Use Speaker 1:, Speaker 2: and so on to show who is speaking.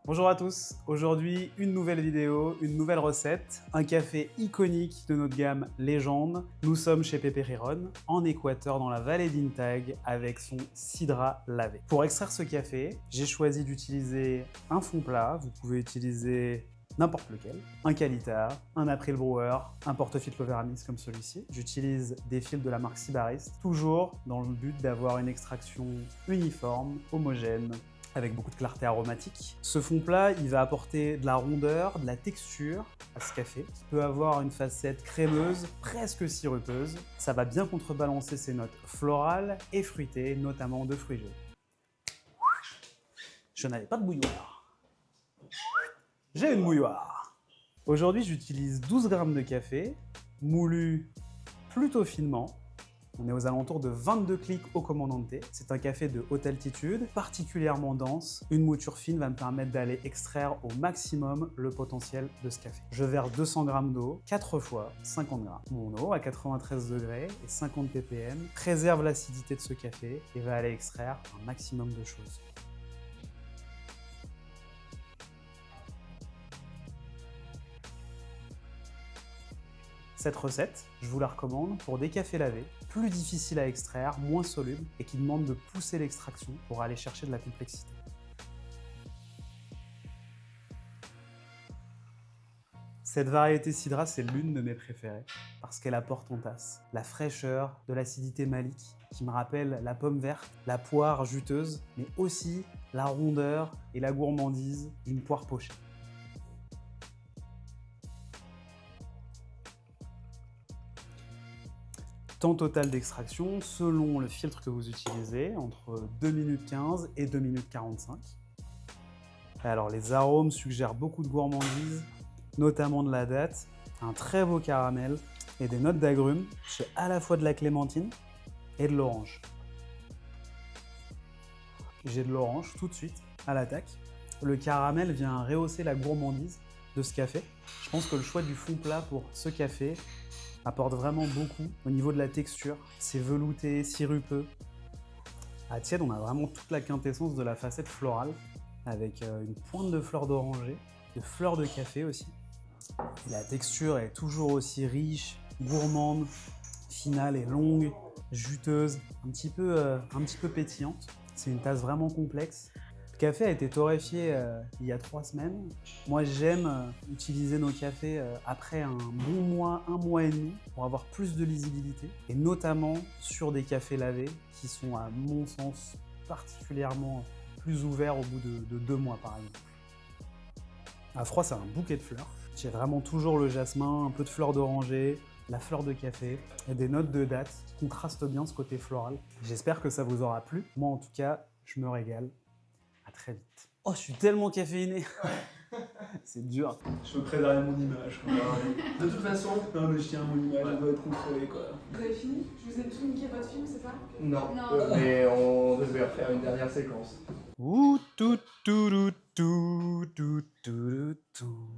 Speaker 1: Bonjour à tous, aujourd'hui une nouvelle vidéo, une nouvelle recette, un café iconique de notre gamme Légende. Nous sommes chez Peperiron, en Équateur dans la vallée d'Intag, avec son Sidra lavé. Pour extraire ce café, j'ai choisi d'utiliser un fond plat, vous pouvez utiliser n'importe lequel, un Kalita, un April Brewer, un porte-filtre Loveramis comme celui-ci. J'utilise des fils de la marque Sybaris, toujours dans le but d'avoir une extraction uniforme, homogène, avec beaucoup de clarté aromatique. Ce fond plat, il va apporter de la rondeur, de la texture à ce café, qui peut avoir une facette crémeuse, presque sirupeuse. Ça va bien contrebalancer ses notes florales et fruitées, notamment de fruits jaunes. Je n'avais pas de bouilloire. J'ai une bouilloire. Aujourd'hui, j'utilise 12 grammes de café, moulu plutôt finement. On est aux alentours de 22 clics au commandante. C'est un café de haute altitude, particulièrement dense. Une mouture fine va me permettre d'aller extraire au maximum le potentiel de ce café. Je verse 200 g d'eau, 4 fois 50 g. Mon eau à 93 degrés et 50 ppm préserve l'acidité de ce café et va aller extraire un maximum de choses. Cette recette, je vous la recommande pour des cafés lavés, plus difficiles à extraire, moins solubles et qui demandent de pousser l'extraction pour aller chercher de la complexité. Cette variété Sidra, c'est l'une de mes préférées parce qu'elle apporte en tasse la fraîcheur, de l'acidité malique qui me rappelle la pomme verte, la poire juteuse, mais aussi la rondeur et la gourmandise d'une poire pochée. Temps total d'extraction, selon le filtre que vous utilisez, entre 2 minutes 15 et 2 minutes 45. Alors les arômes suggèrent beaucoup de gourmandise, notamment de la date, un très beau caramel et des notes d'agrumes. J'ai à la fois de la clémentine et de l'orange. J'ai de l'orange tout de suite à l'attaque. Le caramel vient rehausser la gourmandise de ce café. Je pense que le choix du fond plat pour ce café apporte vraiment beaucoup au niveau de la texture. C'est velouté, sirupeux. À tiède, on a vraiment toute la quintessence de la facette florale avec une pointe de fleurs d'oranger, de fleurs de café aussi. Et la texture est toujours aussi riche, gourmande, finale et longue, juteuse, un petit peu pétillante. C'est une tasse vraiment complexe. Le café a été torréfié il y a 3 semaines. Moi, j'aime utiliser nos cafés après un bon mois, 1 mois et demi, pour avoir plus de lisibilité, et notamment sur des cafés lavés qui sont, à mon sens, particulièrement plus ouverts au bout de 2 mois, par exemple. À froid, c'est un bouquet de fleurs. J'ai vraiment toujours le jasmin, un peu de fleurs d'oranger, la fleur de café et des notes de date qui contrastent bien ce côté floral. J'espère que ça vous aura plu. Moi, en tout cas, je me régale. À très vite. Oh, je suis tellement caféiné. C'est dur. Je veux préserver mon image. De toute façon, non mais je tiens à mon image, elle doit être contrôlée quoi.
Speaker 2: Vous avez fini? Je vous ai tout niqué votre film, c'est ça?
Speaker 3: Non, mais on devait refaire une dernière séquence.
Speaker 1: Ouh, tout, tout, tout, tout, tout.